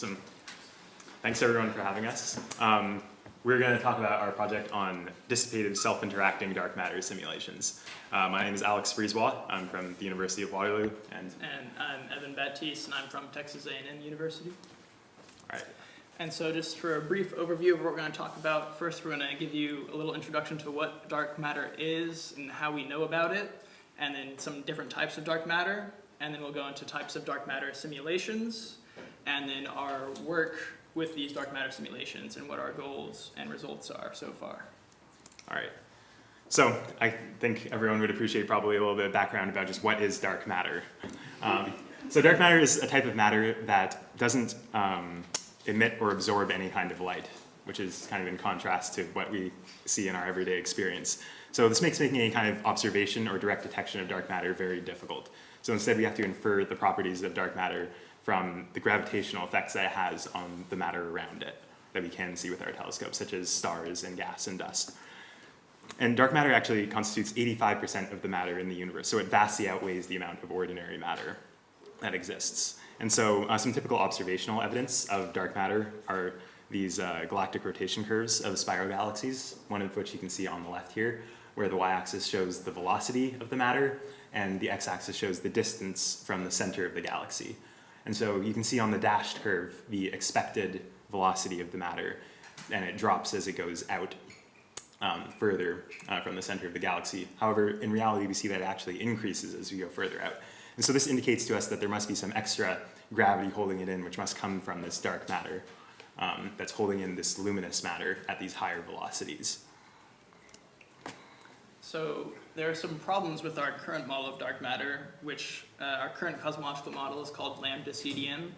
Awesome. Thanks everyone for having us. We're going to talk about our project on dissipative self-interacting dark matter simulations. My name is Alex Frieswald. I'm from the University of Waterloo. And I'm Evan Baptiste, and I'm from Texas A&M University. All right. And so just for a brief overview of what we're going to talk about, first we're going to give you a little introduction to what dark matter is and how we know about it, and then some different types of dark matter, and then we'll go into types of dark matter simulations, and then our work with these dark matter simulations and what our goals and results are so far. All right. So I think everyone would appreciate probably a little bit of background about just what is dark matter. So dark matter is a type of matter that doesn't emit or absorb any kind of light, which is kind of in contrast to what we see in our everyday experience. So this makes making any kind of observation or direct detection of dark matter very difficult. So instead we have to infer the properties of dark matter from the gravitational effects that it has on the matter around it that we can see with our telescopes, such as stars and gas and dust. And dark matter actually constitutes 85% of the matter in the universe, so it vastly outweighs the amount of ordinary matter that exists. And so some typical observational evidence of dark matter are these galactic rotation curves of spiral galaxies, one of which you can see on the left here, where the y-axis shows the velocity of the matter, and the x-axis shows the distance from the center of the galaxy. And so you can see on the dashed curve the expected velocity of the matter, and it drops as it goes out further from the center of the galaxy. However, in reality, we see that it actually increases as we go further out. And so this indicates to us that there must be some extra gravity holding it in, which must come from this dark matter that's holding in this luminous matter at these higher velocities. So there are some problems with our current model of dark matter, which our current cosmological model is called DSIDM,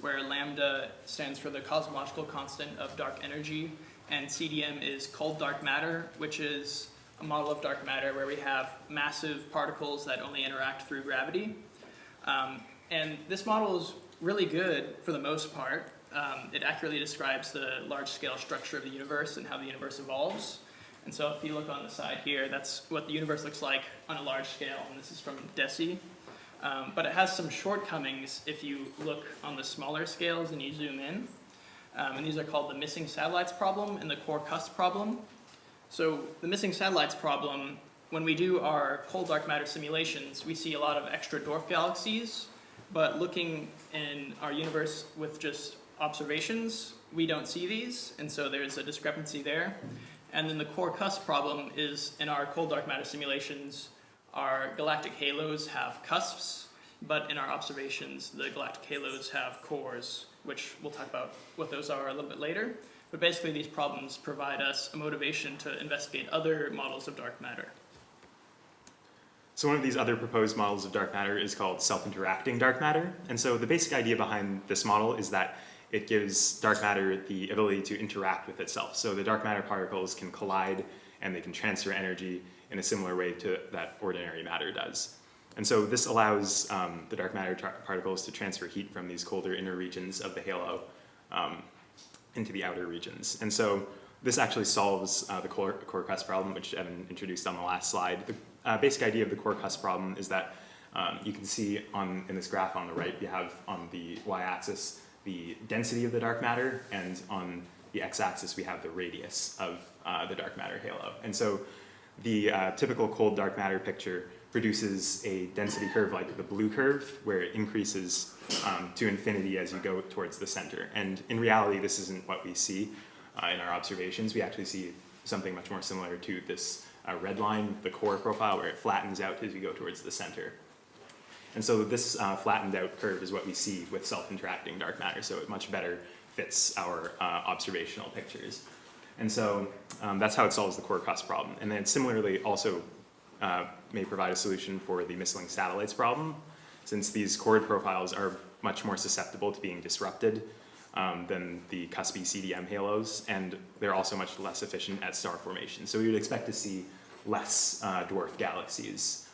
where lambda stands for the cosmological constant of dark energy, and CDM is cold dark matter, which is a model of dark matter where we have massive particles that only interact through gravity. And this model is really good for the most part. It accurately describes the large-scale structure of the universe and how the universe evolves. And so if you look on the side here, that's what the universe looks like on a large scale, and this is from DESI. But it has some shortcomings if you look on the smaller scales and you zoom in. And these are called the missing satellites problem and the core cusp problem. So the missing satellites problem, when we do our cold dark matter simulations, we see a lot of extra dwarf galaxies, but looking in our universe with just observations, we don't see these, and so there's a discrepancy there. And then the core cusp problem is, in our cold dark matter simulations, our galactic halos have cusps, but in our observations, the galactic halos have cores, which we'll talk about what those are a little bit later. But basically, these problems provide us a motivation to investigate other models of dark matter. So one of these other proposed models of dark matter is called self-interacting dark matter. And so the basic idea behind this model is that it gives dark matter the ability to interact with itself. So the dark matter particles can collide and they can transfer energy in a similar way to that ordinary matter does. And so this allows the dark matter particles to transfer heat from these colder inner regions of the halo into the outer regions. And so this actually solves the core cusp problem, which Evan introduced on the last slide. The basic idea of the core cusp problem is that you can see in this graph on the right, you have on the y-axis the density of the dark matter, and on the x-axis we have the radius of the dark matter halo. And so the typical cold dark matter picture produces a density curve like the blue curve, where it increases to infinity as you go towards the center. And in reality, this isn't what we see in our observations. We actually see something much more similar to this red line, the core profile, where it flattens out as we go towards the center. And so this flattened out curve is what we see with self-interacting dark matter, so it much better fits our observational pictures. And so that's how it solves the core cusp problem. And then it similarly also may provide a solution for the missing satellites problem, since these chord profiles are much more susceptible to being disrupted than the cuspy CDM halos, and they're also much less efficient at star formation. So we would expect to see less dwarf galaxies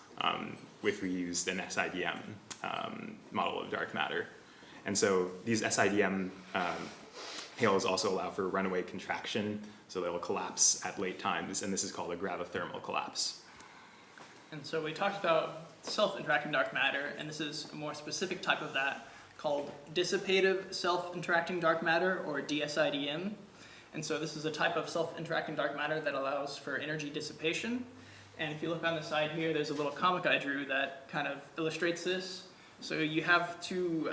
if we used an SIDM model of dark matter. And so these SIDM halos also allow for runaway contraction, so they will collapse at late times, and this is called a gravithermal collapse. And so we talked about self-interacting dark matter, and this is a more specific type of that called dissipative self-interacting dark matter, or DSIDM. And so this is a type of self-interacting dark matter that allows for energy dissipation. And if you look on the side here, there's a little comic I drew that kind of illustrates this. So you have two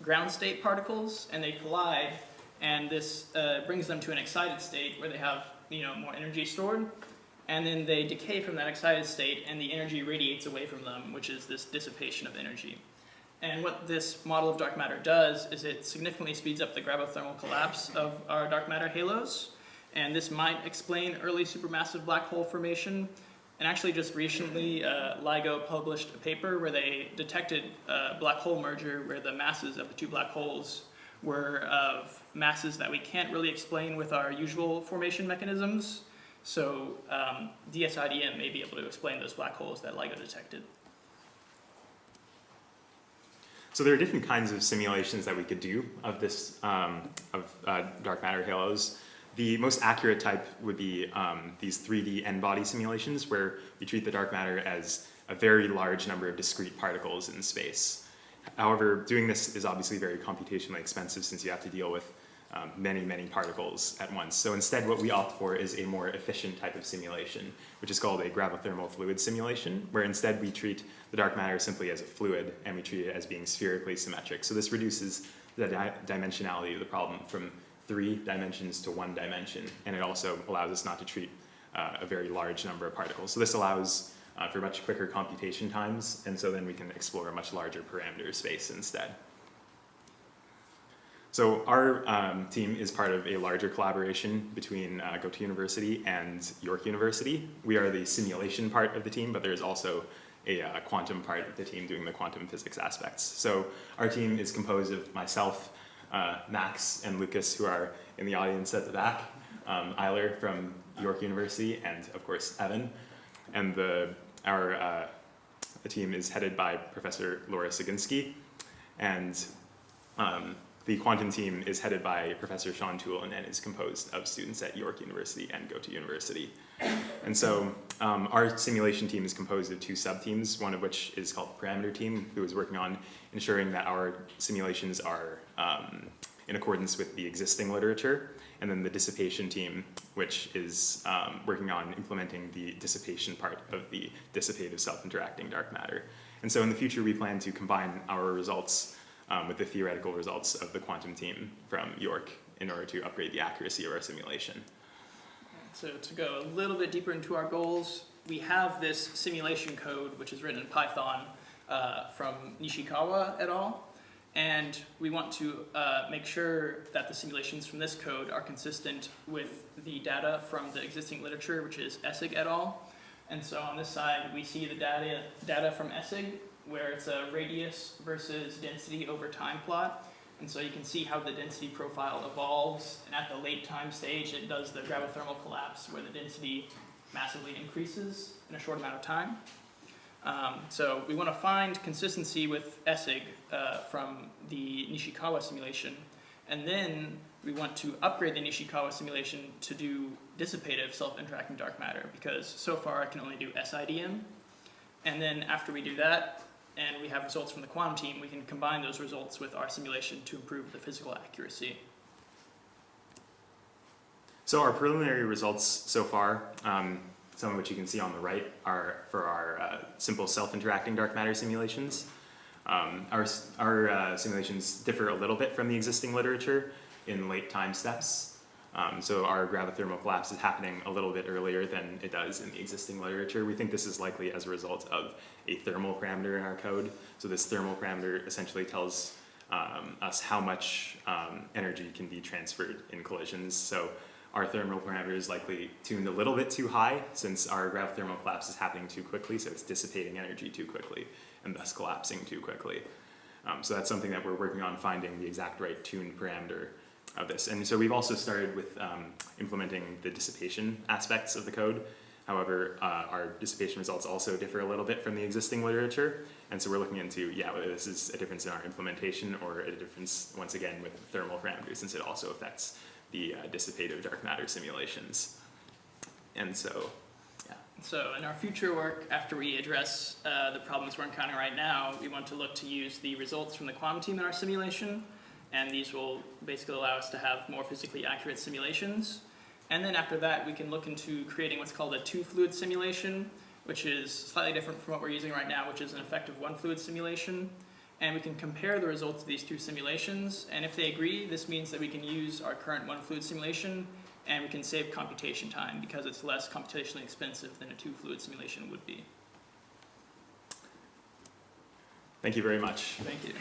ground state particles, and they collide, and this brings them to an excited state where they have more energy stored. And then they decay from that excited state, and the energy radiates away from them, which is this dissipation of energy. And what this model of dark matter does is it significantly speeds up the gravithermal collapse of our dark matter halos. And this might explain early supermassive black hole formation. And actually just recently, LIGO published a paper where they detected a black hole merger where the masses of the two black holes were of masses that we can't really explain with our usual formation mechanisms. So DSIDM may be able to explain those black holes that LIGO detected. So there are different kinds of simulations that we could do of this dark matter halos. The most accurate type would be these 3D n-body simulations, where we treat the dark matter as a very large number of discrete particles in space. However, doing this is obviously very computationally expensive, since you have to deal with many, many particles at once. So instead, what we opt for is a more efficient type of simulation, which is called a gravithermal fluid simulation, where instead we treat the dark matter simply as a fluid, and we treat it as being spherically symmetric. So this reduces the dimensionality of the problem from 3 dimensions to 1 dimension, and it also allows us not to treat a very large number of particles. So this allows for much quicker computation times, and so then we can explore a much larger parameter space instead. So our team is part of a larger collaboration between Goethe University and York University. We are the simulation part of the team, but there's also a quantum part of the team doing the quantum physics aspects. So our team is composed of myself, Max, and Lucas, who are in the audience at the back, Eiler from York University, and of course Evan. And our team is headed by Professor Laura Sagunski, and the quantum team is headed by Professor Sean Toulon and is composed of students at York University and Goethe University. And so our simulation team is composed of 2 sub-teams, one of which is called the parameter team, who is working on ensuring that our simulations are in accordance with the existing literature, and then the dissipation team, which is working on implementing the dissipation part of the dissipative self-interacting dark matter. And so in the future, we plan to combine our results with the theoretical results of the quantum team from York in order to upgrade the accuracy of our simulation. So to go a little bit deeper into our goals, we have this simulation code, which is written in Python from Nishikawa et al. And we want to make sure that the simulations from this code are consistent with the data from the existing literature, which is Essig et al. And so on this side, we see the data from Essig, where it's a radius versus density over time plot. And so you can see how the density profile evolves, and at the late time stage, it does the gravithermal collapse, where the density massively increases in a short amount of time. So we want to find consistency with Essig from the Nishikawa simulation, and then we want to upgrade the Nishikawa simulation to do dissipative self-interacting dark matter, because so far it can only do SIDM. And then after we do that, and we have results from the quantum team, we can combine those results with our simulation to improve the physical accuracy. So our preliminary results so far, some of which you can see on the right, are for our simple self-interacting dark matter simulations. Our simulations differ a little bit from the existing literature in late time steps. So our gravithermal collapse is happening a little bit earlier than it does in the existing literature. We think this is likely as a result of a thermal parameter in our code. So this thermal parameter essentially tells us how much energy can be transferred in collisions. So our thermal parameter is likely tuned a little bit too high, since our gravithermal collapse is happening too quickly, so it's dissipating energy too quickly and thus collapsing too quickly. So that's something that we're working on, finding the exact right tuned parameter of this. And so we've also started with implementing the dissipation aspects of the code. However, our dissipation results also differ a little bit from the existing literature. And so we're looking into, whether this is a difference in our implementation or a difference, once again, with the thermal parameters, since it also affects the dissipative dark matter simulations. And so, So in our future work, after we address the problems we're encountering right now, we want to look to use the results from the quantum team in our simulation, and these will basically allow us to have more physically accurate simulations. And then after that, we can look into creating what's called a two-fluid simulation, which is slightly different from what we're using right now, which is an effective one-fluid simulation. And we can compare the results of these two simulations, and if they agree, this means that we can use our current one-fluid simulation, and we can save computation time because it's less computationally expensive than a two-fluid simulation would be. Thank you very much. Thank you.